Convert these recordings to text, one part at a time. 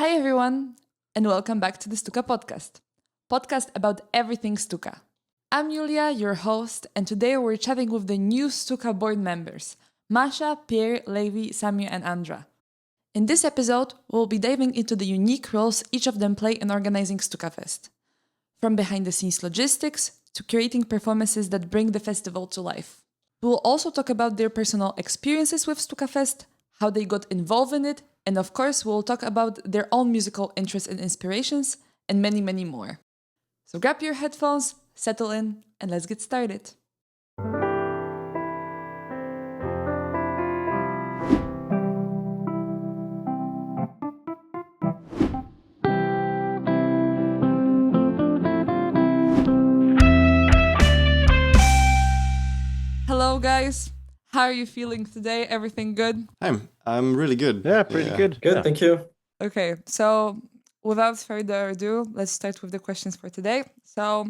Hi everyone, and welcome back to the Stuka Podcast about everything Stuka. I'm Julia, your host, and today we're chatting with the new Stuka board members, Masha, Pierre, Levi, Samu, and Andra. In this episode, we'll be diving into the unique roles each of them play in organizing Stukafest. From behind-the-scenes logistics to creating performances that bring the festival to life. We'll also talk about their personal experiences with Stukafest, how they got involved in it, and of course, we'll talk about their own musical interests and inspirations, and many, many more. So grab your headphones, settle in, and let's get started. Hello, guys. How are you feeling today? Everything good? I'm really good. Yeah, pretty good. Good, Yeah. thank you. Okay, so without further ado, let's start with the questions for today. So,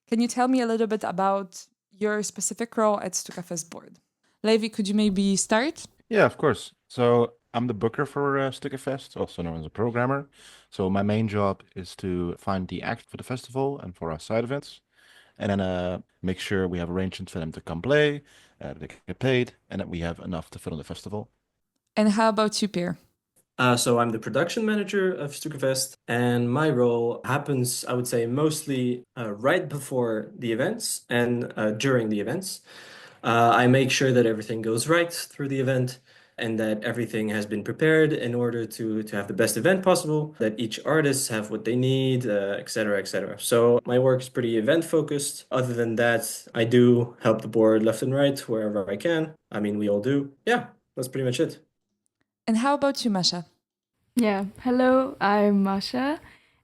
can you tell me a little bit about your specific role at Stukafest Board? Levi, could you maybe start? Yeah, of course. So I'm the booker for Stukafest, also known as a programmer. So my main job is to find the act for the festival and for our side events, and then make sure we have arrangements for them to come play, they get paid, and that we have enough to fill in the festival. And how about you, Pierre? So I'm the production manager of Stukafest, and my role happens, I would say, mostly right before the events and during the events. I make sure that everything goes right through the event and that everything has been prepared in order to have the best event possible, that each artist have what they need, et cetera, et cetera. So my work is pretty event focused. Other than that, I do help the board left and right wherever I can. I mean, we all do. Yeah, that's pretty much it. And how about you, Masha? Yeah, hello, I'm Masha,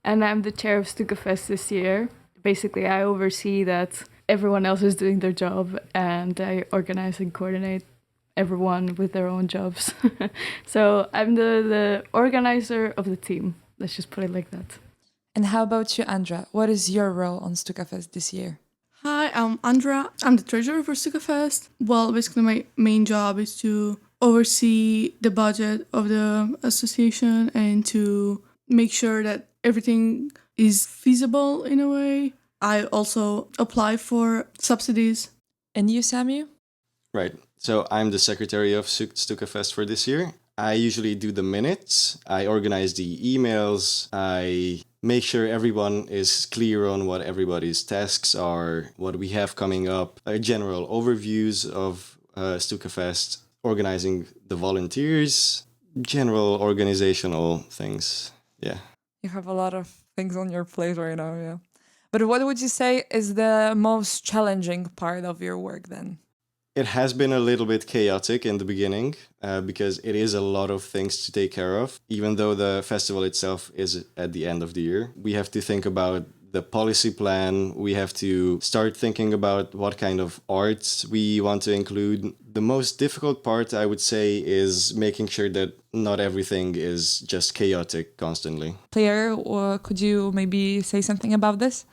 and I'm the chair of Stukafest this year. Basically, I oversee that everyone else is doing their job, and I organize and coordinate everyone with their own jobs. So I'm the organizer of the team. Let's just put it like that. And how about you, Andra? What is your role on Stukafest this year? Hi, I'm Andra. I'm the treasurer for Stukafest. Well, basically my main job is to oversee the budget of the association and to make sure that everything is feasible in a way. I also apply for subsidies. And you, Samu? Right. So I'm the secretary of Stukafest for this year. I usually do the minutes. I organize the emails. I make sure everyone is clear on what everybody's tasks are, what we have coming up, general overviews of Stukafest, organizing the volunteers, general organizational things. Yeah. You have a lot of things on your plate right now, yeah. But what would you say is the most challenging part of your work then? It has been a little bit chaotic in the beginning because it is a lot of things to take care of. Even though the festival itself is at the end of the year, we have to think about the policy plan. We have to start thinking about what kind of arts we want to include. The most difficult part, I would say, is making sure that not everything is just chaotic constantly. Pierre, or could you maybe say something about this?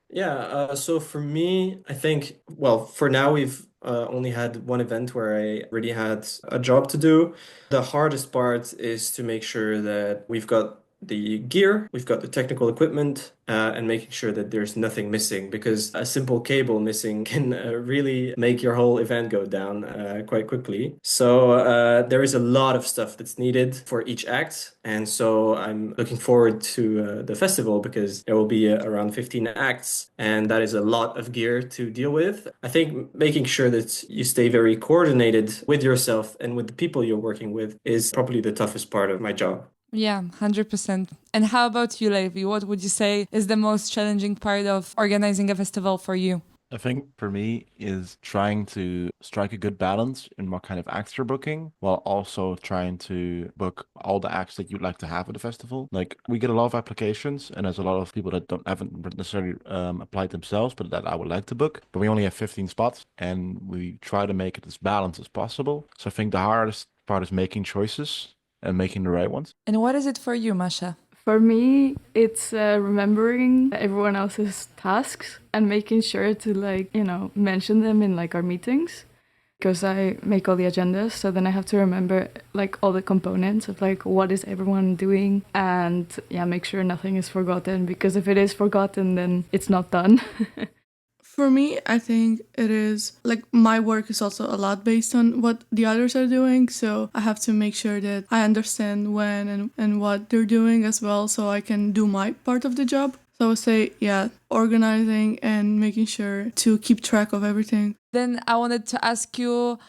Yeah, so for me, I think, well, for now we've only had one event where I really had a job to do. The hardest part is to make sure that we've got the gear, we've got the technical equipment, and making sure that there's nothing missing, because a simple cable missing can really make your whole event go down quite quickly. So there is a lot of stuff that's needed for each act, and so I'm looking forward to the festival because there will be around 15 acts, and that is a lot of gear to deal with. I think making sure that you stay very coordinated with yourself and with the people you're working with is probably the toughest part of my job. Yeah, 100%. And how about you, Levi? What would you say is the most challenging part of organizing a festival for you? I think for me is trying to strike a good balance in what kind of acts you're booking, while also trying to book all the acts that you'd like to have at the festival. Like we get a lot of applications, and there's a lot of people that haven't necessarily applied themselves, but that I would like to book. But we only have 15 spots, and we try to make it as balanced as possible. So I think the hardest part is making choices and making the right ones. And what is it for you, Masha? For me, it's remembering everyone else's tasks and making sure to mention them in our meetings. because I make all the agendas. So then I have to remember like all the components of like what is everyone doing, and yeah, make sure nothing is forgotten, because if it is forgotten, then it's not done. For me, I think it is like my work is also a lot based on what the others are doing. So I have to make sure that I understand when and what they're doing as well, so I can do my part of the job. So I would say, yeah, organizing and making sure to keep track of everything. Then I wanted to ask you,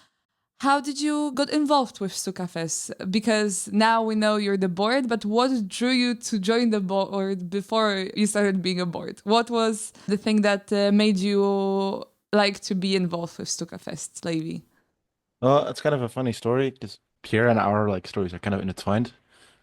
how did you got involved with Stukafest? Because now we know you're the board, but what drew you to join the board before you started being a board? What was the thing that made you like to be involved with Stukafest, Levi? Well, it's kind of a funny story because Pierre and our like stories are kind of intertwined.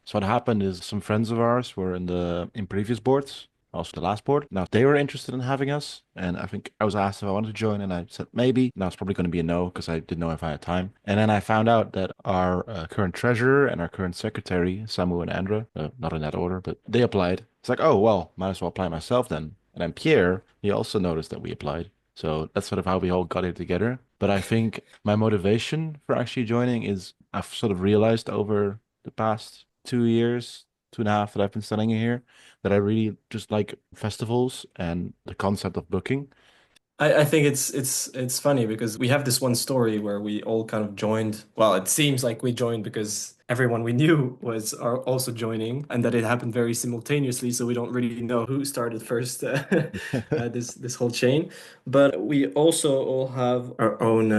So what happened is some friends of ours were in previous boards, also the last board. Now they were interested in having us, and I think I was asked if I wanted to join, and I said maybe. Now it's probably going to be a no because I didn't know if I had time. And then I found out that our current treasurer and our current secretary, Samu and Andra, not in that order, but they applied. It's like, oh well, might as well apply myself then. And then Pierre, he also noticed that we applied. So that's sort of how we all got it together. But I think my motivation for actually joining is I've sort of realized over the past 2 years, 2.5 that I've been studying here, that I really just like festivals and the concept of booking. I think it's funny because we have this one story where we all kind of joined. Well, it seems like we joined because everyone we knew was also joining, and that it happened very simultaneously. So we don't really know who started first this whole chain. But we also all have our own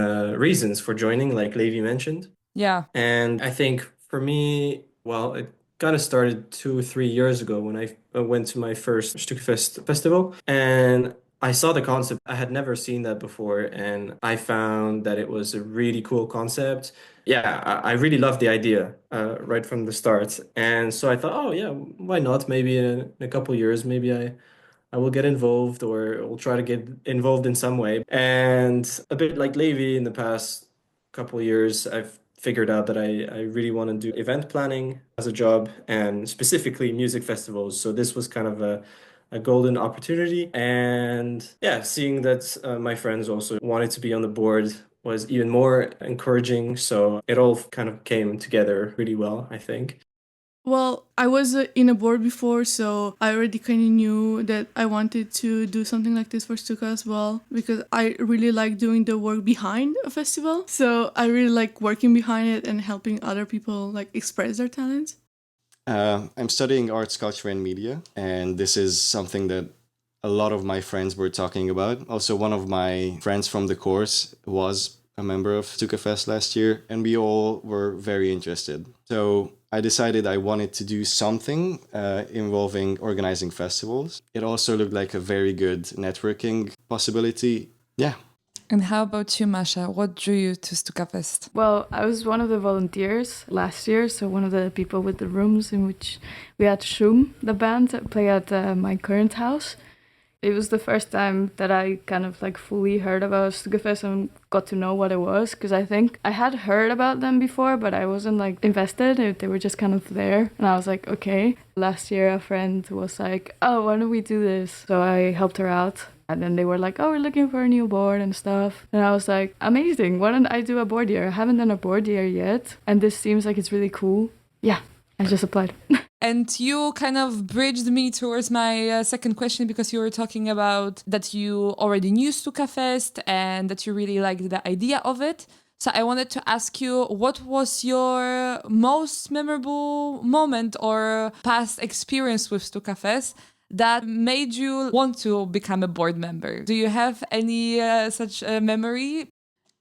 reasons for joining, like Levi mentioned. Yeah. And I think for me, well, it kind of started 2 or 3 years ago when I went to my first Stukafest festival, and I saw the concept. I had never seen that before, and I found that it was a really cool concept. Yeah, I really loved the idea right from the start. And so I thought, oh yeah, why not? Maybe in a couple years, maybe I will get involved, or will try to get involved in some way. And a bit like Levi, in the past couple of years, I've figured out that I really want to do event planning as a job, and specifically music festivals. So this was kind of a golden opportunity. And yeah, seeing that my friends also wanted to be on the board was even more encouraging. So it all kind of came together really well, I think. Well, I was in a board before, so I already kind of knew that I wanted to do something like this for Stuka as well, because I really like doing the work behind a festival. So I really like working behind it and helping other people like express their talents. I'm studying arts, culture, and media, and this is something that a lot of my friends were talking about. Also, one of my friends from the course was a member of Stukafest last year, and we all were very interested. So I decided I wanted to do something involving organizing festivals. It also looked like a very good networking possibility. Yeah. And how about you, Masha? What drew you to Stukafest? Well, I was one of the volunteers last year, so one of the people with the rooms in which we had Shroom, the band, play at my current house. It was the first time that I kind of like fully heard about Stukafest and got to know what it was, because I think I had heard about them before, but I wasn't like invested. They were just kind of there, and I was like, okay. Last year a friend was like, oh, why don't we do this? So I helped her out, and then they were like, oh, we're looking for a new board and stuff, and I was like, amazing, why don't I do a board year? I haven't done a board year yet, and this seems like it's really cool. Yeah, I just applied. And you kind of bridged me towards my second question, because you were talking about that you already knew Stukafest and that you really liked the idea of it. So I wanted to ask you, what was your most memorable moment or past experience with Stukafest that made you want to become a board member? Do you have any such memory?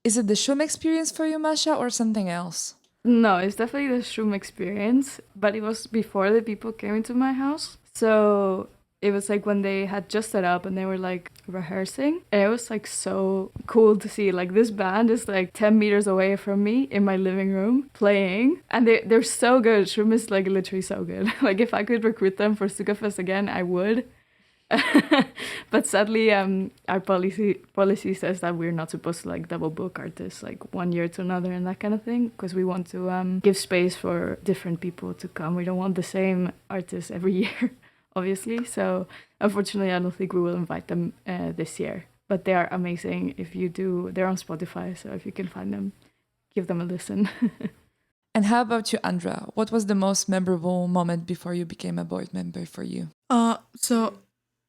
Is it the Shroom experience for you, Masha, or something else? No, it's definitely the Shroom experience, but it was before the people came into my house. So it was like when they had just set up and they were like rehearsing. And it was like so cool to see, like this band is like 10 meters away from me in my living room playing. And they're so good. Shroom is like literally so good. Like if I could recruit them for Stukafest again, I would. But sadly, our policy says that we're not supposed to like double book artists like one year to another and that kind of thing, because we want to give space for different people to come. We don't want the same artists every year, obviously. So unfortunately, I don't think we will invite them this year. but they are amazing. If you do, they're on Spotify, so if you can find them, give them a listen. And how about you, Andra? What was the most memorable moment before you became a board member for you? So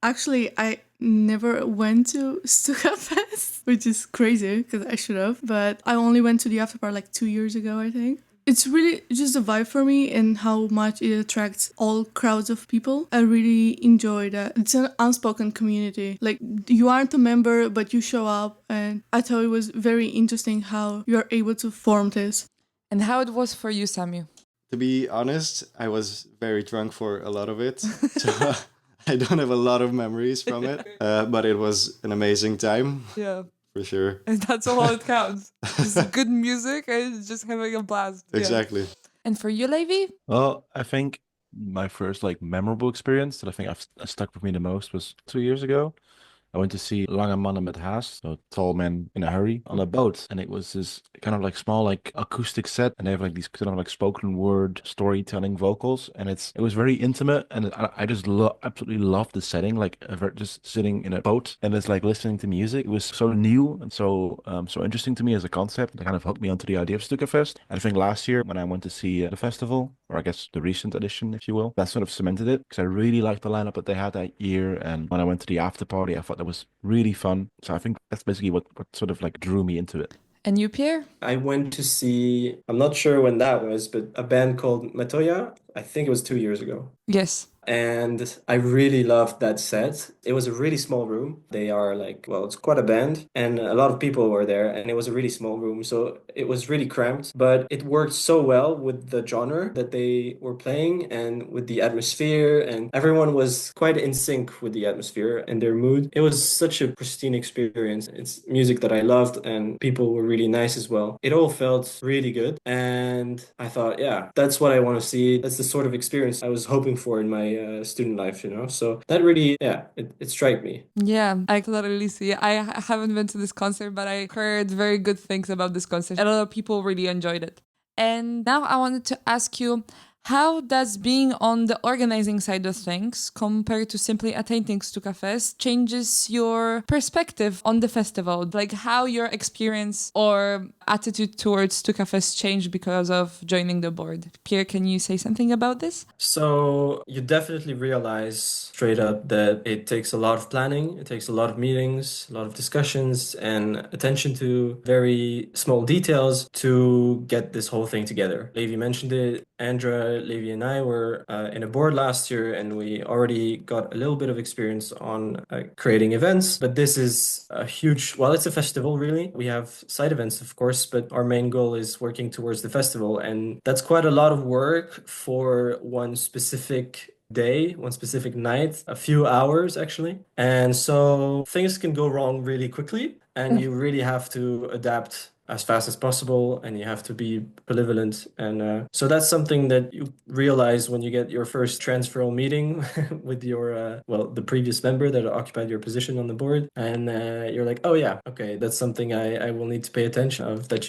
actually, I never went to Stukafest, which is crazy because I should have. But I only went to the after party like 2 years ago, I think. It's really just a vibe for me and how much it attracts all crowds of people. I really enjoy that. It's an unspoken community. Like, you aren't a member, but you show up. And I thought it was very interesting how you're able to form this. And how it was for you, Samu? To be honest, I was very drunk for a lot of it. So I don't have a lot of memories from it. But it was an amazing time. Yeah. For sure. And that's all it counts. Just good music and just having a blast. Exactly. Yeah. And for you, Levi? Well, I think my first memorable experience that I think I've stuck with me the most was 2 years ago. I went to see Lange Mannen met Haast, so Tall Men in a Hurry, on a boat. And it was this kind of small acoustic set, and they have these kind of spoken word storytelling vocals, and it was very intimate, and I just absolutely loved the setting, just sitting in a boat and it's listening to music. It was so new and so interesting to me as a concept. It kind of hooked me onto the idea of Stukafest. And I think last year when I went to see the festival, or I guess the recent edition, if you will, that sort of cemented it, because I really liked the lineup that they had that year. And when I went to the after party, I thought that was really fun. So I think that's basically what sort of drew me into it. And you, Pierre? I went to see, I'm not sure when that was, but a band called Metoya. I think it was 2 years ago. Yes. And I really loved that set. It was a really small room. They are it's quite a band, and a lot of people were there, and it was a really small room. So it was really cramped, but it worked so well with the genre that they were playing and with the atmosphere, and everyone was quite in sync with the atmosphere and their mood. It was such a pristine experience. It's music that I loved, and people were really nice as well. It all felt really good, and I thought, yeah, that's what I want to see. That's the sort of experience I was hoping for in my student life, so that really, it struck me. Yeah, I totally see. I haven't been to this concert, but I heard very good things about this concert. A lot of people really enjoyed it. And now I wanted to ask you, how does being on the organizing side of things compared to simply attending Stukafest changes your perspective on the festival? How your experience or attitude towards Stukafest changed because of joining the board? Pierre, can you say something about this? So you definitely realize straight up that it takes a lot of planning, it takes a lot of meetings, a lot of discussions, and attention to very small details to get this whole thing together. Levi mentioned it. Andra, Levi, and I were in a board last year, and we already got a little bit of experience on creating events. But this is a huge, it's a festival, really. We have side events, of course, but our main goal is working towards the festival. And that's quite a lot of work for one specific day, one specific night, a few hours actually. And so things can go wrong really quickly, and you really have to adapt as fast as possible, and you have to be polyvalent. And so that's something that you realize when you get your first transferal meeting with your, the previous member that occupied your position on the board. And you're like, oh yeah, okay, that's something I will need to pay attention of, that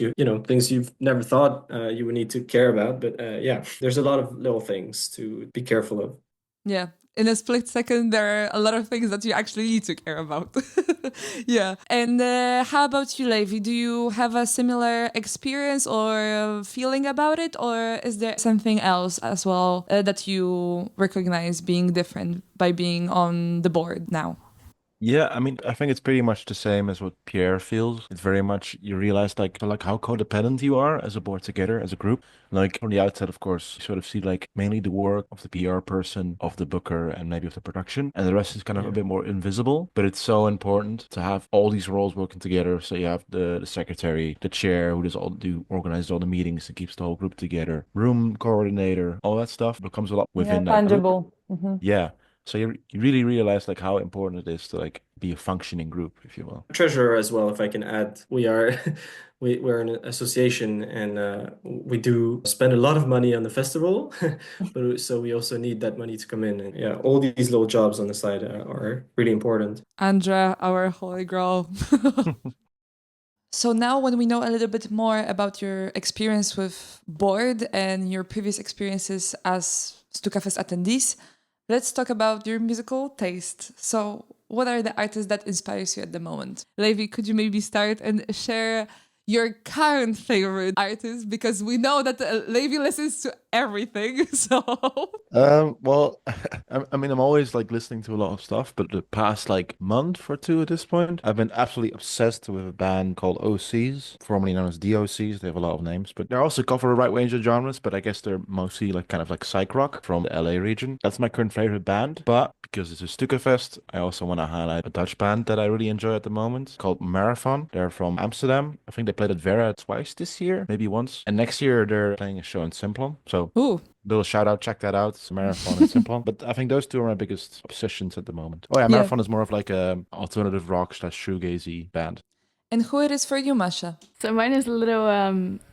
things you've never thought you would need to care about. But there's a lot of little things to be careful of. Yeah. In a split second, there are a lot of things that you actually need to care about. Yeah. And how about you, Levi? Do you have a similar experience or feeling about it? Or is there something else as well that you recognize being different by being on the board now? Yeah, I mean, I think it's pretty much the same as what Pierre feels. It's very much, you realize how codependent you are as a board together, as a group. From the outset, of course, you sort of see mainly the work of the PR person, of the booker, and maybe of the production. And the rest is kind of a bit more invisible. But it's so important to have all these roles working together. So you have the secretary, the chair, who organizes all the meetings and keeps the whole group together, room coordinator, all that stuff becomes a lot within that group. Tangible. Mm-hmm. Yeah. So you really realize how important it is to be a functioning group, if you will. Treasurer as well, if I can add, we're an association, and we do spend a lot of money on the festival, but so we also need that money to come in, and all these little jobs on the side are really important. Andra, our holy grail. So now when we know a little bit more about your experience with board and your previous experiences as Stukafest attendees, let's talk about your musical taste. So, what are the artists that inspires you at the moment? Levi, could you maybe start and share your current favorite artist? Because we know that Levi listens to everything. So, Well, I mean, I'm always like listening to a lot of stuff, but the past like month or two at this point, I've been absolutely obsessed with a band called OCs, formerly known as DOCs. They have a lot of names, but they're also cover a right range of genres, but I guess they're mostly like kind of like psych rock from the LA region. That's my current favorite band, but because it's a Stukafest, I also want to highlight a Dutch band that I really enjoy at the moment called Marathon. They're from Amsterdam. I think they played at Vera twice this year, maybe once. And next year they're playing a show in Simplon. So ooh, little shout out, check that out. It's Marathon and Simplon. But I think those two are my biggest obsessions at the moment. Oh yeah, yeah. Marathon is more of like a alternative rock / shoegazy band. And who it is for you, Masha? So mine is a little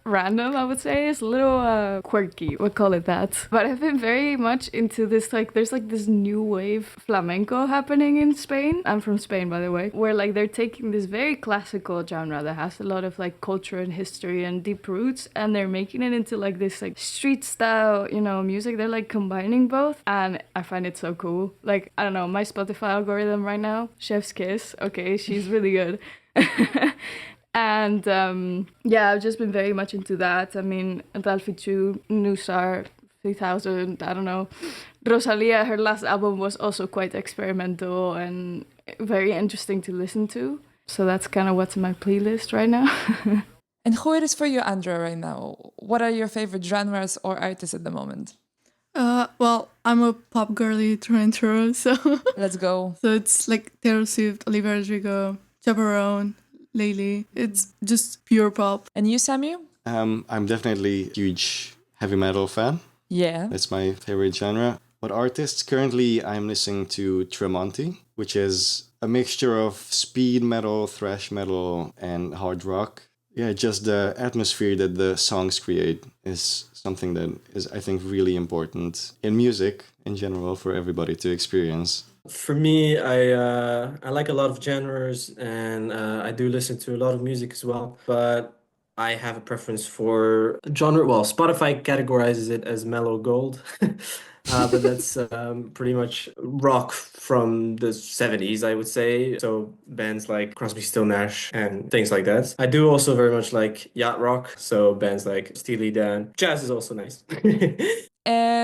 random, I would say. It's a little quirky, we'll call it that. But I've been very much into this, like, there's like this new wave flamenco happening in Spain. I'm from Spain, by the way. Where like they're taking this very classical genre that has a lot of like culture and history and deep roots. And they're making it into like this like street style, music. They're like combining both. And I find it so cool. Like, I don't know, my Spotify algorithm right now, Chef's Kiss. Okay, she's really good. And I've just been very much into that. I mean, Dalfichu, Nusar, 3000, I don't know. Rosalia, her last album was also quite experimental and very interesting to listen to. So that's kind of what's in my playlist right now. And who it is for you, Andrea, right now? What are your favorite genres or artists at the moment? Well, I'm a pop girly through and through, so Let's go. so it's like Taylor Swift, Olivia Rodrigo, Chaperone, Lately. It's just pure pop. And you, Samuel? I'm definitely a huge heavy metal fan. Yeah. That's my favorite genre. What artists? Currently, I'm listening to Tremonti, which is a mixture of speed metal, thrash metal, and hard rock. Yeah, just the atmosphere that the songs create is something that is, I think, really important in music in general for everybody to experience. For me, I like a lot of genres, and I do listen to a lot of music as well. But I have a preference for genre. Well, Spotify categorizes it as mellow gold, but that's pretty much rock from the 70s, I would say. So bands like Crosby, Still Nash, and things like that. I do also very much like yacht rock, so bands like Steely Dan. Jazz is also nice.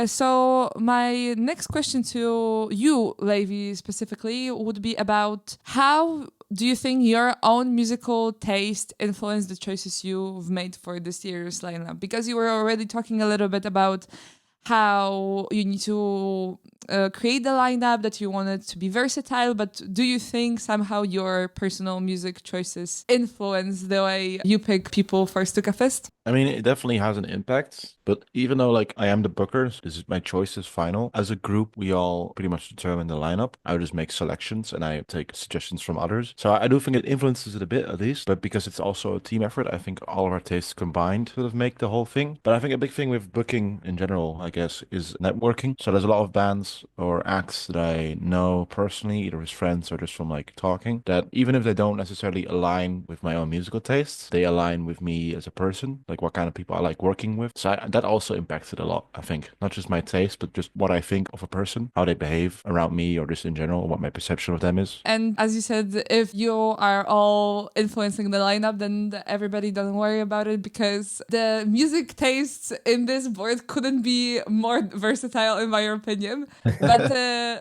So my next question to you, Levi, specifically, would be about how do you think your own musical taste influenced the choices you've made for this year's lineup? Because you were already talking a little bit about how you need to create the lineup, that you want it to be versatile, but do you think somehow your personal music choices influence the way you pick people for Stukafest? I mean, it definitely has an impact, but even though like I am the booker, this is my choice is final. As a group, we all pretty much determine the lineup. I would just make selections and I take suggestions from others. So I do think it influences it a bit at least, but because it's also a team effort, I think all of our tastes combined sort of make the whole thing. But I think a big thing with booking in general, I guess, is networking. So there's a lot of bands or acts that I know personally, either as friends or just from like talking, that even if they don't necessarily align with my own musical tastes, they align with me as a person. Like what kind of people I like working with. So that also impacts it a lot, I think. Not just my taste, but just what I think of a person, how they behave around me or just in general, what my perception of them is. And as you said, if you are all influencing the lineup, then everybody don't worry about it, because the music tastes in this board couldn't be more versatile, in my opinion. But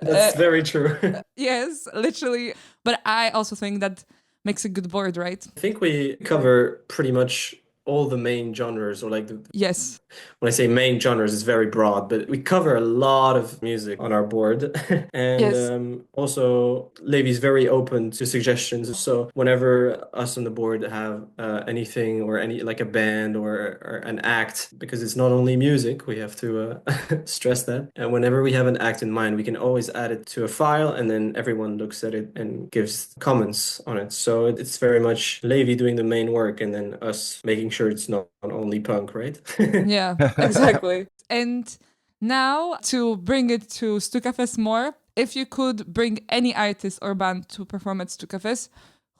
That's very true. yes, literally. But I also think that makes a good board, right? I think we cover pretty much all the main genres, or like Yes. when I say main genres, it's very broad, but we cover a lot of music on our board. And Yes. Also, Levi's very open to suggestions. So whenever us on the board have anything or any like a band or an act, because it's not only music, we have to stress that. And whenever we have an act in mind, we can always add it to a file, and then everyone looks at it and gives comments on it. So it's very much Levi doing the main work, and then us making sure it's not only punk, right? Yeah, exactly. And now to bring it to Stukafest more, if you could bring any artist or band to perform at Stukafest,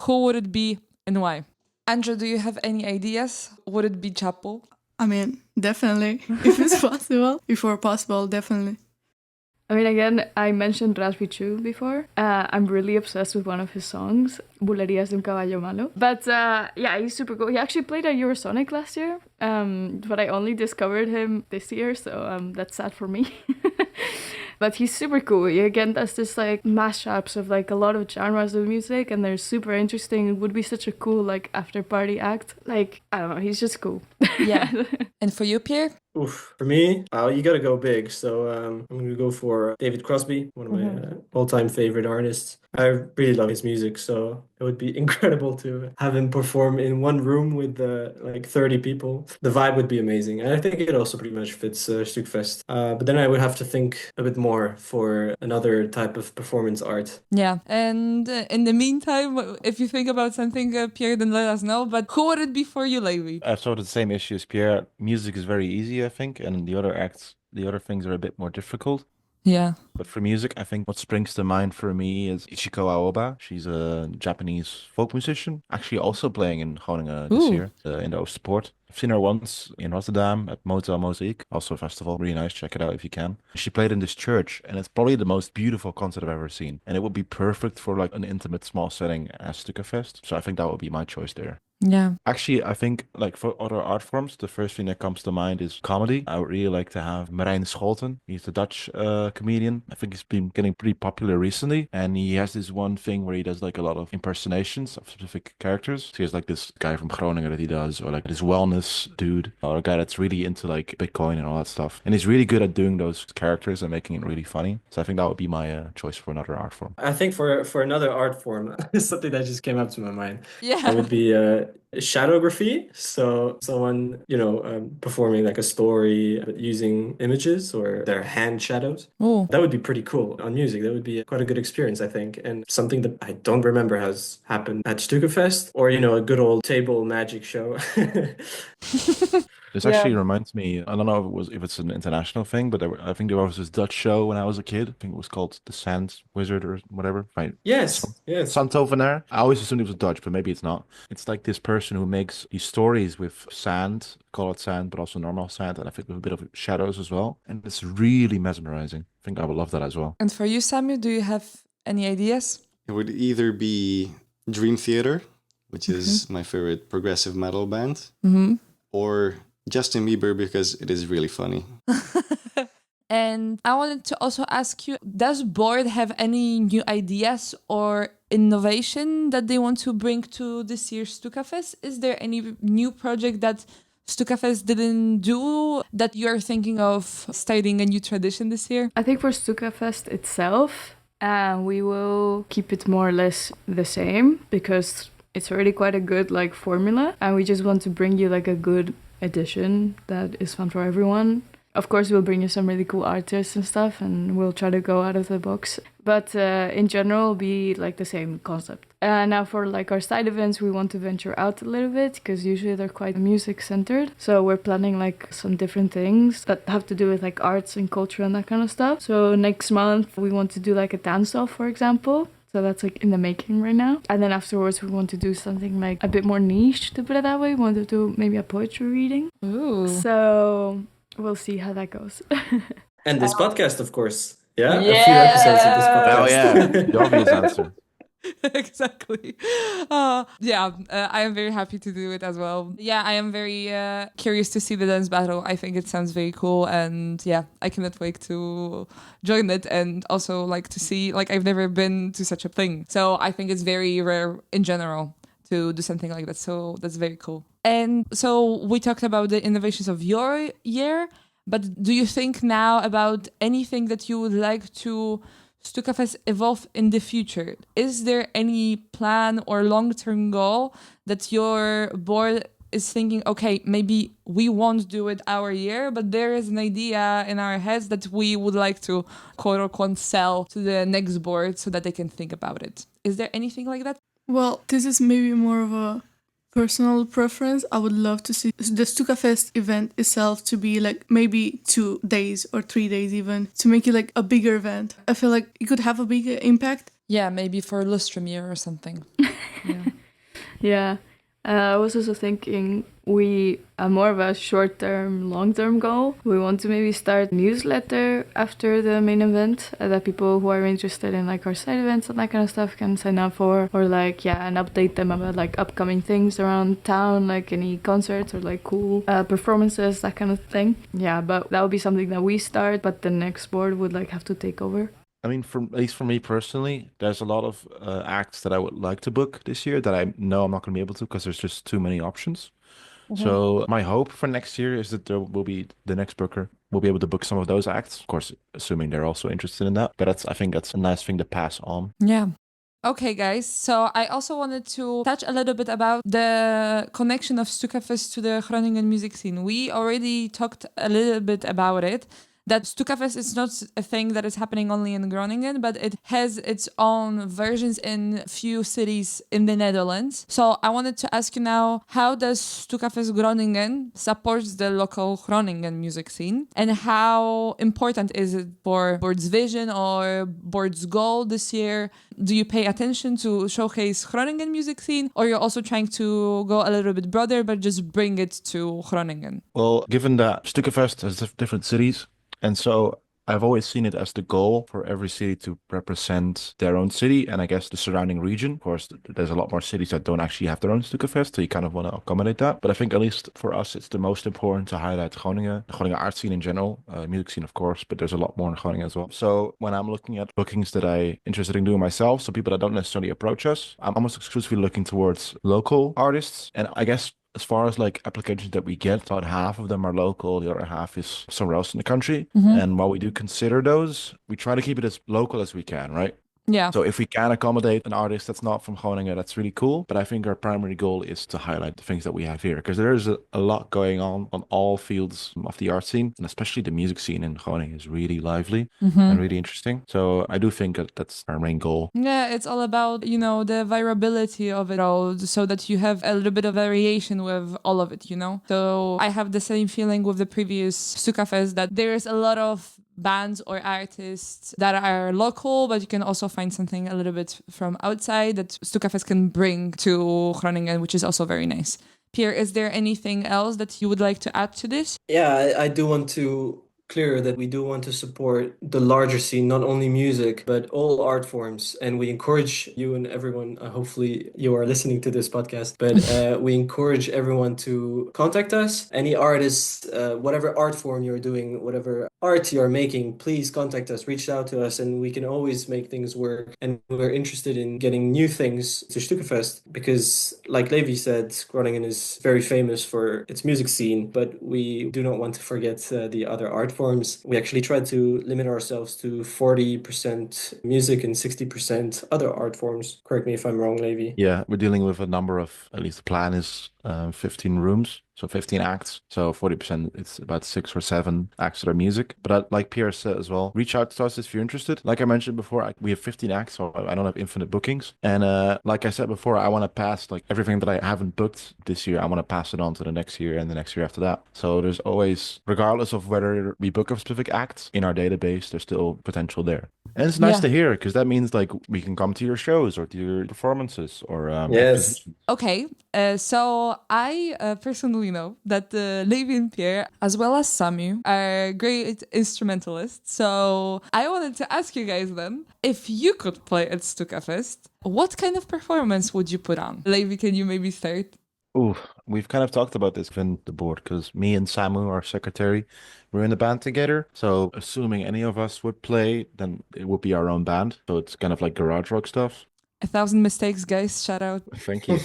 who would it be and why? Andrew, do you have any ideas? Would it be Chapel? I mean, definitely. If it's possible. Before possible, definitely. I mean, again, I mentioned Rasbichu before. I'm really obsessed with one of his songs, Bulerías de un caballo malo. But yeah, he's super cool. He actually played at Eurosonic last year, but I only discovered him this year, so that's sad for me. But he's super cool. He again does this like mashups of like a lot of genres of music, and they're super interesting. It would be such a cool like after party act. Like, I don't know, he's just cool. Yeah. And for you, Pierre? Oof. For me, you gotta go big. So I'm gonna go for David Crosby, one of my all-time favorite artists. I really love his music, so it would be incredible to have him perform in one room with like 30 people. The vibe would be amazing, and I think it also pretty much fits Stukafest. But then I would have to think a bit more for another type of performance art. Yeah. And in the meantime, if you think about something, Pierre, then let us know. But who would it be for you, Levi? I've sort of the same issue as Pierre. Music is very easy, I think, and the other things are a bit more difficult. Yeah. But for music, I think what springs to mind for me is Ichiko Aoba. She's a Japanese folk musician, actually also playing in Groningen this Ooh. year in the Oosterpoort. I've seen her once in Rotterdam at Motel Mosaic, also a festival. Really nice, check it out if you can. She played in this church, and it's probably the most beautiful concert I've ever seen. And it would be perfect for like an intimate small setting as Stukafest. So I think that would be my choice there. Yeah. Actually, I think like for other art forms, the first thing that comes to mind is comedy. I would really like to have Marijn Scholten. He's a Dutch comedian. I think he's been getting pretty popular recently, and he has this one thing where he does like a lot of impersonations of specific characters. So he has like this guy from Groningen that he does, or like this wellness dude, or a guy that's really into like Bitcoin and all that stuff. And he's really good at doing those characters and making it really funny. So I think that would be my choice for another art form. I think for another art form, something that just came up to my mind. Yeah. That would be shadowgraphy. So someone, performing like a story but using images or their hand shadows. Oh. That would be pretty cool on music. That would be quite a good experience, I think. And something that I don't remember has happened at Stukafest or, a good old table magic show. This actually reminds me, I don't know if it's an international thing, but I think there was this Dutch show when I was a kid. I think it was called The Sand Wizard or whatever. Right? Yes. Sandtovenaar. I always assumed it was Dutch, but maybe it's not. It's like this person who makes these stories with sand, colored sand, but also normal sand, and I think with a bit of shadows as well. And it's really mesmerizing. I think I would love that as well. And for you, Samuel, do you have any ideas? It would either be Dream Theater, which is my favorite progressive metal band, or Justin Bieber, because it is really funny. And I wanted to also ask you, does Board have any new ideas or innovation that they want to bring to this year's Stukafest? Is there any new project that Stukafest didn't do that you're thinking of starting a new tradition this year? I think for Stukafest itself, we will keep it more or less the same because it's already quite a good like formula, and we just want to bring you like a good edition that is fun for everyone. Of course, we'll bring you some really cool artists and stuff, and we'll try to go out of the box. But in general, it'll be like the same concept. Now for like our side events, we want to venture out a little bit because usually they're quite music centered. So we're planning like some different things that have to do with like arts and culture and that kind of stuff. So next month, we want to do like a dance-off, for example. So that's like in the making right now. And then afterwards, we want to do something like a bit more niche, to put it that way. We want to do maybe a poetry reading. Ooh. So we'll see how that goes. And this podcast, of course. Yeah? Yeah. A few episodes of this podcast. Oh yeah, the obvious answer. Exactly. I am very happy to do it as well. Yeah, I am very curious to see the dance battle. I think it sounds very cool, and yeah, I cannot wait to join it, and also like to see, like I've never been to such a thing. So I think it's very rare in general to do something like that. So that's very cool. And so we talked about the innovations of your year, but do you think now about anything that you would like to Stukafest evolve in the future? Is there any plan or long-term goal that your board is thinking, okay, maybe we won't do it our year, but there is an idea in our heads that we would like to quote unquote sell to the next board so that they can think about it? Is there anything like that? Well, this is maybe more of a personal preference. I would love to see the Stukafest event itself to be like maybe 2 days or 3 days even, to make it like a bigger event. I feel like it could have a bigger impact. Yeah, maybe for Lustrum year or something. Yeah. I was also thinking we are more of a short-term, long-term goal. We want to maybe start a newsletter after the main event that people who are interested in like our side events and that kind of stuff can sign up for, or like and update them about like upcoming things around town, like any concerts or like cool performances, that kind of thing. Yeah, but that would be something that we start, but the next board would like have to take over. I mean, at least for me personally, there's a lot of acts that I would like to book this year that I know I'm not going to be able to because there's just too many options. So my hope for next year is that there will be the next booker will be able to book some of those acts, of course, assuming they're also interested in that. But I think that's a nice thing to pass on. Yeah. Okay, guys. So I also wanted to touch a little bit about the connection of Stukafest to the Groningen music scene. We already talked a little bit about it. That Stukafest is not a thing that is happening only in Groningen, but it has its own versions in few cities in the Netherlands. So I wanted to ask you now, how does Stukafest Groningen support the local Groningen music scene? And how important is it for Board's vision or Board's goal this year? Do you pay attention to showcase Groningen music scene, or you're also trying to go a little bit broader, but just bring it to Groningen? Well, given that Stukafest has different cities, and so I've always seen it as the goal for every city to represent their own city and I guess the surrounding region. Of course, there's a lot more cities that don't actually have their own Stukafest, so you kind of want to accommodate that. But I think at least for us, it's the most important to highlight Groningen, the Groningen art scene in general, music scene, of course, but there's a lot more in Groningen as well. So when I'm looking at bookings that I'm interested in doing myself, so people that don't necessarily approach us, I'm almost exclusively looking towards local artists. And I guess as far as like applications that we get, about half of them are local, the other half is somewhere else in the country. And while we do consider those, we try to keep it as local as we can, right? Yeah. So if we can accommodate an artist that's not from Groningen, that's really cool. But I think our primary goal is to highlight the things that we have here, because there is a lot going on all fields of the art scene, and especially the music scene in Groningen is really lively and really interesting. So I do think that that's our main goal. Yeah, it's all about, the variability of it all, so that you have a little bit of variation with all of it, So I have the same feeling with the previous Stukafest, that there is a lot of bands or artists that are local, but you can also find something a little bit from outside that Stukafest can bring to Groningen, which is also very nice. Pierre, is there anything else that you would like to add to this? Yeah, I do want to clear that we do want to support the larger scene, not only music, but all art forms. And we encourage you and everyone, hopefully you are listening to this podcast, but we encourage everyone to contact us. Any artists, whatever art form you're doing, whatever art you're making, please contact us, reach out to us, and we can always make things work. And we're interested in getting new things to Stukafest because, like Levi said, Groningen is very famous for its music scene, but we do not want to forget the other art forms. We actually try to limit ourselves to 40% music and 60% other art forms. Correct me if I'm wrong, Levi. Yeah, we're dealing with a number of, at least the plan is 15 rooms, so 15 acts. So 40%, it's about 6 or 7 acts that are music. But like Pierre said as well, reach out to us if you're interested. Like I mentioned before, we have 15 acts, so I don't have infinite bookings. And like I said before, I want to pass like everything that I haven't booked this year. I want to pass it on to the next year and the next year after that. So there's always, regardless of whether we book a specific act in our database, there's still potential there. And it's nice to hear, because that means like we can come to your shows or to your performances or Yes. Okay, so I personally know that Levi and Pierre, as well as Samu, are great instrumentalists. So I wanted to ask you guys then, if you could play at Stukafest, what kind of performance would you put on? Levi, can you maybe start? Ooh, we've kind of talked about this in the board because me and Samu, our secretary, we're in the band together. So assuming any of us would play, then it would be our own band. So it's kind of like garage rock stuff. 1,000 mistakes, guys. Shout out. Thank you.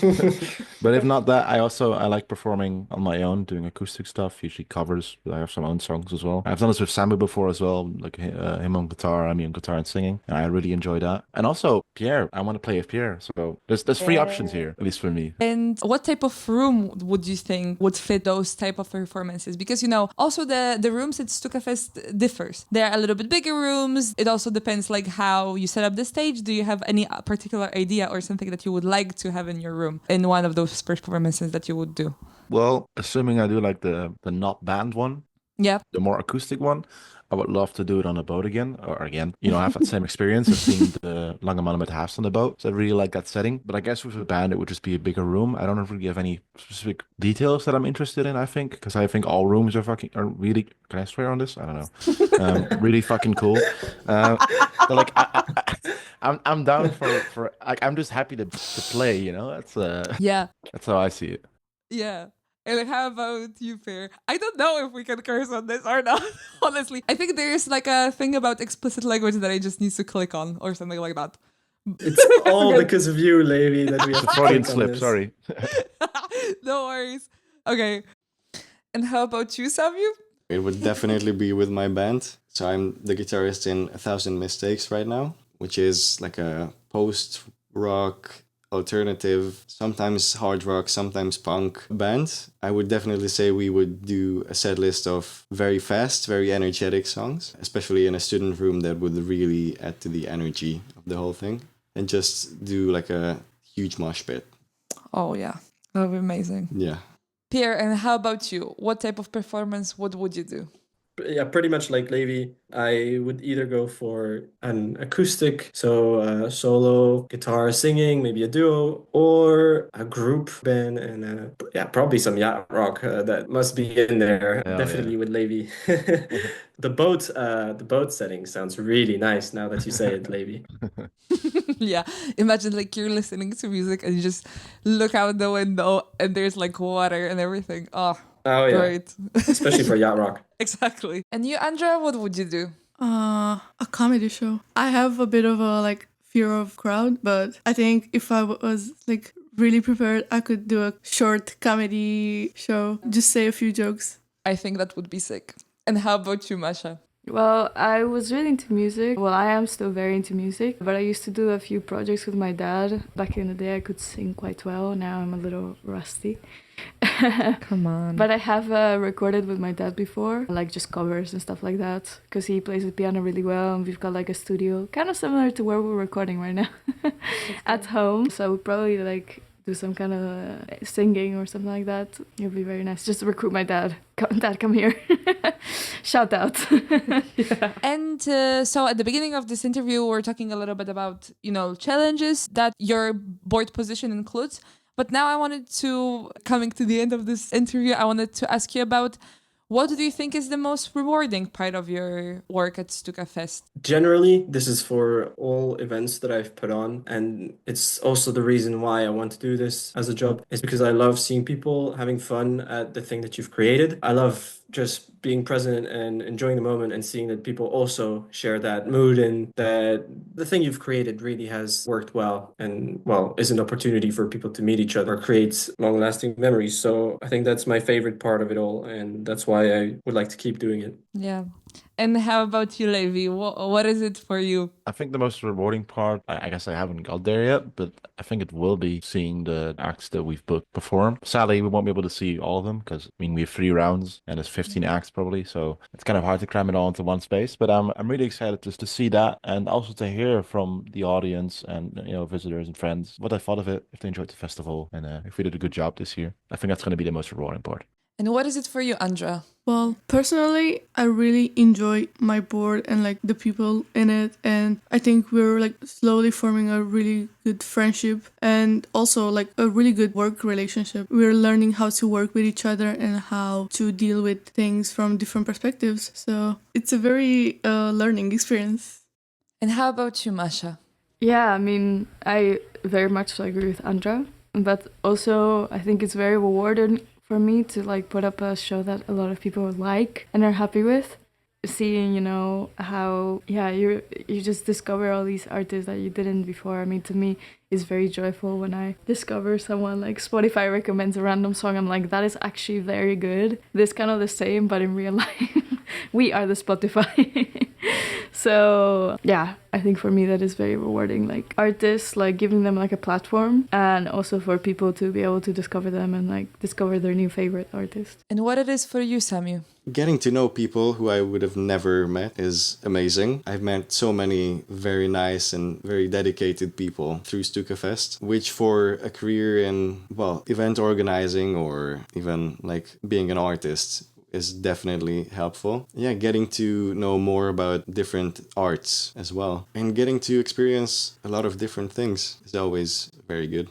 But if not that, I like performing on my own, doing acoustic stuff, usually covers. But I have some own songs as well. I've done this with Samu before as well, like him on guitar, me on guitar and singing, and I really enjoy that. And also Pierre, I want to play with Pierre. So there's 3 options here, at least for me. And what type of room would you think would fit those type of performances? Because, also the rooms at Stukafest differs. They're a little bit bigger rooms. It also depends like how you set up the stage. Do you have any particular idea or something that you would like to have in your room in one of those performances that you would do? Well, assuming I do like the not band one, Yeah. the more acoustic one, I would love to do it on a boat again, or again, have that same experience of seeing the Lange met Haast on the boat. So I really like that setting. But I guess with a band, it would just be a bigger room. I don't really have any specific details that I'm interested in, I think, because I think all rooms are really, can I swear on this? I don't know. Really fucking cool. But like, I'm down for like, I'm just happy to play, Yeah. That's how I see it. Yeah. And how about you, Fair? I don't know if we can curse on this or not, honestly. I think there's like a thing about explicit language that I just need to click on or something like that. It's all because of you, Levi, that we have It's a to Freudian click on slip, this. sorry. No worries. Okay. And how about you, Samu? It would definitely be with my band. So I'm the guitarist in 1,000 Mistakes right now, which is like a post-rock, alternative, sometimes hard rock, sometimes punk band. I would definitely say we would do a set list of very fast, very energetic songs, especially in a student room that would really add to the energy of the whole thing, and just do like a huge mosh pit. Oh, yeah. That would be amazing. Yeah. Pierre, and how about you? What type of performance, what would you do? Yeah, pretty much like Levi. I would either go for an acoustic, so solo guitar singing, maybe a duo, or a group band, and probably some yacht rock that must be in there. Hell Definitely yeah. with Levi. The boat setting sounds really nice now that you say it, Levi. Yeah, imagine like you're listening to music and you just look out the window and there's like water and everything. Oh, Oh yeah, great. especially for yacht rock. Exactly. And you, Andrea, what would you do? A comedy show. I have a bit of a like fear of crowd, but I think if I was like really prepared, I could do a short comedy show. Just say a few jokes. I think that would be sick. And how about you, Masha? Well, I was really into music. Well, I am still very into music, but I used to do a few projects with my dad. Back in the day, I could sing quite well. Now I'm a little rusty. Come on. But I have recorded with my dad before, like just covers and stuff like that, because he plays the piano really well, and we've got like a studio kind of similar to where we're recording right now at home. So I would probably like do some kind of singing or something like that. It would be very nice. Just recruit my dad. Dad, come here. Shout out. Yeah. And so at the beginning of this interview, we're talking a little bit about, challenges that your board position includes. But now I wanted to, coming to the end of this interview, I wanted to ask you about what do you think is the most rewarding part of your work at Stukafest? Generally, this is for all events that I've put on, and it's also the reason why I want to do this as a job, is because I love seeing people having fun at the thing that you've created. I love just being present and enjoying the moment and seeing that people also share that mood and that the thing you've created really has worked well and, well, is an opportunity for people to meet each other, creates long-lasting memories. So I think that's my favorite part of it all, and that's why I would like to keep doing it. Yeah. And how about you, Levi? What is it for you? I think the most rewarding part, I guess I haven't got there yet, but I think it will be seeing the acts that we've booked perform. Sadly, we won't be able to see all of them because, we have 3 rounds and there's 15 acts probably, so it's kind of hard to cram it all into one space. But I'm really excited just to see that and also to hear from the audience and, visitors and friends what they thought of it, if they enjoyed the festival, and if we did a good job this year. I think that's going to be the most rewarding part. And what is it for you, Andrea? Well, personally, I really enjoy my board and like the people in it, and I think we're like slowly forming a really good friendship and also like a really good work relationship. We're learning how to work with each other and how to deal with things from different perspectives. So it's a very learning experience. And how about you, Masha? Yeah, I very much agree with Andra, but also I think it's very rewarding for me to like put up a show that a lot of people like and are happy with. Seeing, how you just discover all these artists that you didn't before. To me, it's very joyful when I discover someone like Spotify recommends a random song. I'm like, that is actually very good. This kind of the same, but in real life, we are the Spotify. So yeah, I think for me that is very rewarding. Like artists, like giving them like a platform, and also for people to be able to discover them and like discover their new favorite artist. And what it is for you, Samu? Getting to know people who I would have never met is amazing. I've met so many very nice and very dedicated people through Stukafest, which for a career in, event organizing or even like being an artist is definitely helpful. Yeah, getting to know more about different arts as well. And getting to experience a lot of different things is always very good.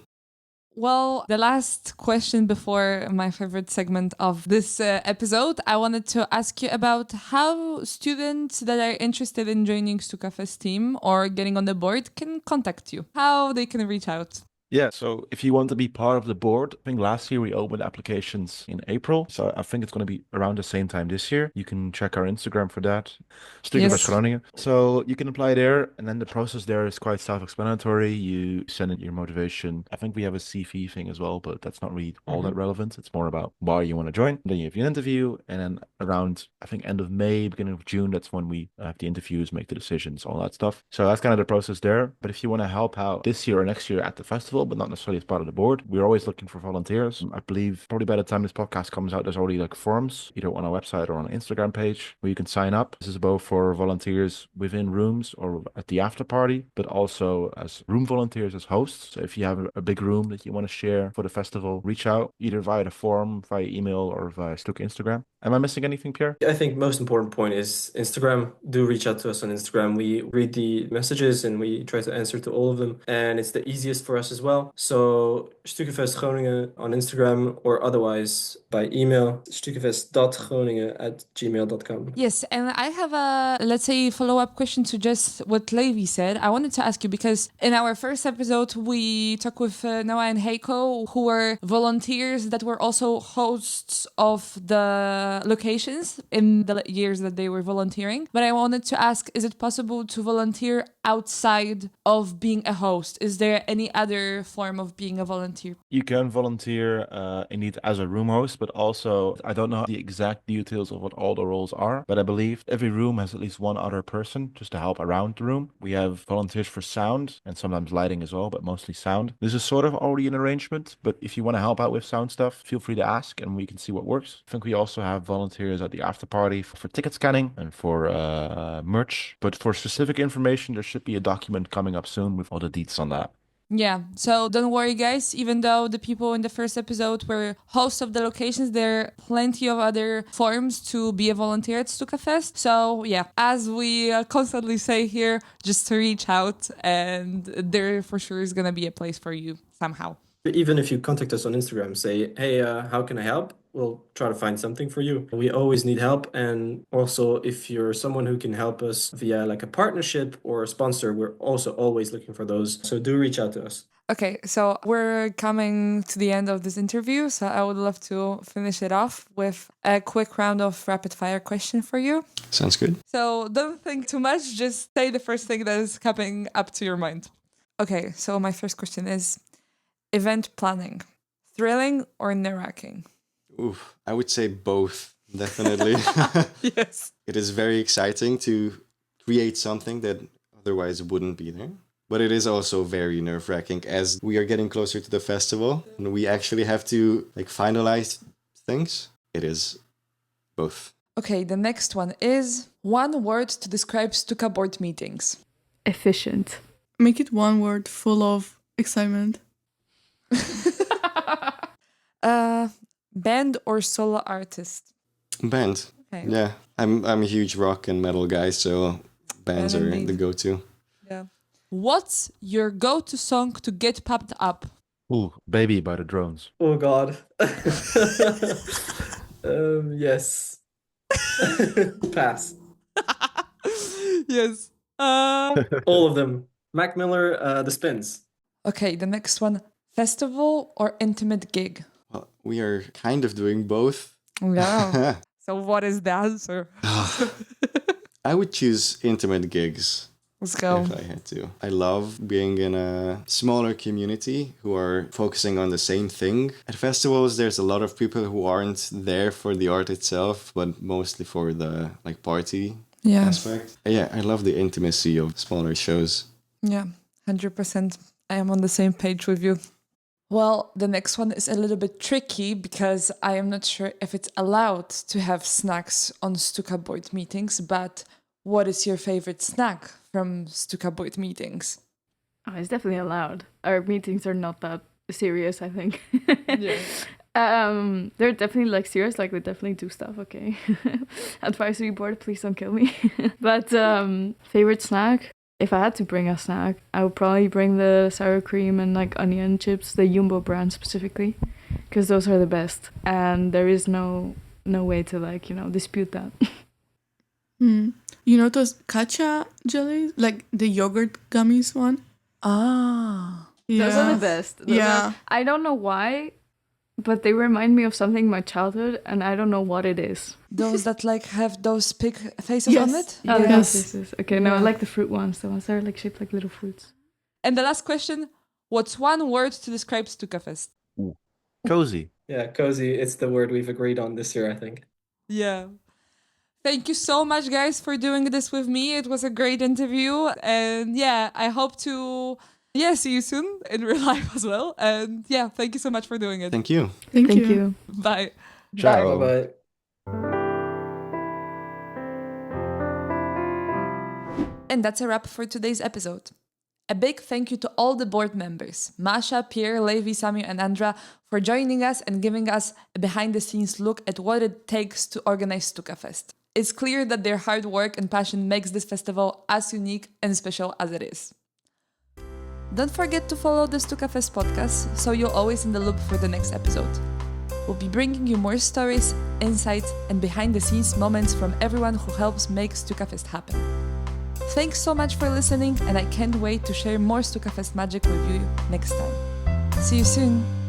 Well, the last question before my favorite segment of this episode, I wanted to ask you about how students that are interested in joining Stukafest team or getting on the board can contact you, how they can reach out. Yeah, so if you want to be part of the board, I think last year we opened applications in April. So I think it's going to be around the same time this year. You can check our Instagram for that, Stukafest Yes. Groningen. So you can apply there, and then the process there is quite self-explanatory. You send in your motivation. I think we have a CV thing as well, but that's not really all that relevant. It's more about why you want to join. Then you have your interview, and then around, I think, end of May, beginning of June, that's when we have the interviews, make the decisions, all that stuff. So that's kind of the process there. But if you want to help out this year or next year at the festival, but not necessarily as part of the board, we're always looking for volunteers. I believe probably by the time this podcast comes out, there's already like forms, either on our website or on our Instagram page, where you can sign up. This is both for volunteers within rooms or at the after party, but also as room volunteers, as hosts. So if you have a big room that you want to share for the festival, reach out either via the form, via email, or via Stuka Instagram. Am I missing anything, Pierre? I think most important point is Instagram. Do reach out to us on Instagram. We read the messages and we try to answer to all of them. And it's the easiest for us as well. So Stukafest Groningen on Instagram or otherwise by email, stukafest.groningen@gmail.com. Yes, and I have a, let's say, follow-up question to just what Levi said. I wanted to ask you because in our first episode, we talked with Noah and Heiko, who were volunteers that were also hosts of the locations in the years that they were volunteering. But I wanted to ask, is it possible to volunteer outside of being a host? Is there any other form of being a volunteer? You can volunteer indeed as a room host, but also I don't know the exact details of what all the roles are, but I believe every room has at least one other person just to help around the room. We have volunteers for sound and sometimes lighting as well, but mostly sound. This is sort of already an arrangement, but if you want to help out with sound stuff, feel free to ask and we can see what works. I think we also have volunteers at the after party for ticket scanning and for merch, but for specific information, there should be a document coming up soon with all the deets on that. Yeah, so don't worry, guys. Even though the people in the first episode were hosts of the locations, there are plenty of other forms to be a volunteer at Stukafest. So yeah, as we constantly say here, just to reach out and there for sure is going to be a place for you somehow. Even if you contact us on Instagram, say, hey, how can I help? We'll try to find something for you. We always need help. And also, if you're someone who can help us via like a partnership or a sponsor, we're also always looking for those. So do reach out to us. Okay, so we're coming to the end of this interview. So I would love to finish it off with a quick round of rapid fire question for you. Sounds good. So don't think too much. Just say the first thing that is coming up to your mind. Okay, so my first question is, event planning, thrilling or nerve-wracking? Oof, I would say both, definitely. Yes. It is very exciting to create something that otherwise wouldn't be there. But it is also very nerve-wracking as we are getting closer to the festival and we actually have to finalize things. It is both. Okay, the next one is one word to describe Stuka board meetings. Efficient. Make it one word, full of excitement. Band or solo artist? Band. Okay. Yeah, I'm a huge rock and metal guy, so bands Band are indeed. the go-to. Yeah. What's your go-to song to get pumped up? Ooh, Baby by the Drones. Oh, God. Yes. Pass. Yes. All of them. Mac Miller, The Spins. Okay, the next one. Festival or intimate gig? Well, we are kind of doing both. Yeah. So what is the answer? I would choose intimate gigs. Let's go. If I had to. I love being in a smaller community who are focusing on the same thing. At festivals, there's a lot of people who aren't there for the art itself, but mostly for the party Yeah. aspect. Yeah, I love the intimacy of smaller shows. Yeah, 100%. I am on the same page with you. Well, the next one is a little bit tricky because I am not sure if it's allowed to have snacks on Stuka board meetings, but what is your favorite snack from Stuka board meetings? Oh, it's definitely allowed. Our meetings are not that serious, I think. Yeah. They're definitely like serious, like we definitely do stuff, okay. Advisory board, please don't kill me. But favorite snack? If I had to bring a snack, I would probably bring the sour cream and like onion chips, the Jumbo brand specifically, because those are the best. And there is no way to like, dispute that. You know those Kacha jellies? Like the yogurt gummies one? Ah. Yeah. Those are the best. I don't know why, but they remind me of something in my childhood, and I don't know what it is. Those that like have those pig faces on it? Oh, Yes. yes. Okay, no, I like the fruit ones. The ones that are like shaped like little fruits. And the last question, what's one word to describe Stukafest? Cozy. Yeah, cozy. It's the word we've agreed on this year, I think. Yeah. Thank you so much, guys, for doing this with me. It was a great interview. And yeah, I hope to see you soon in real life as well. And yeah, thank you so much for doing it. Thank you. Thank Thank you. you. Bye. Ciao. Bye-bye. And that's a wrap for today's episode. A big thank you to all the board members, Masha, Pierre, Levi, Samuel, and Andra, for joining us and giving us a behind-the-scenes look at what it takes to organize Stukafest. It's clear that their hard work and passion makes this festival as unique and special as it is. Don't forget to follow the Stukafest podcast so you're always in the loop for the next episode. We'll be bringing you more stories, insights, and behind-the-scenes moments from everyone who helps make Stukafest happen. Thanks so much for listening, and I can't wait to share more Stukafest magic with you next time. See you soon!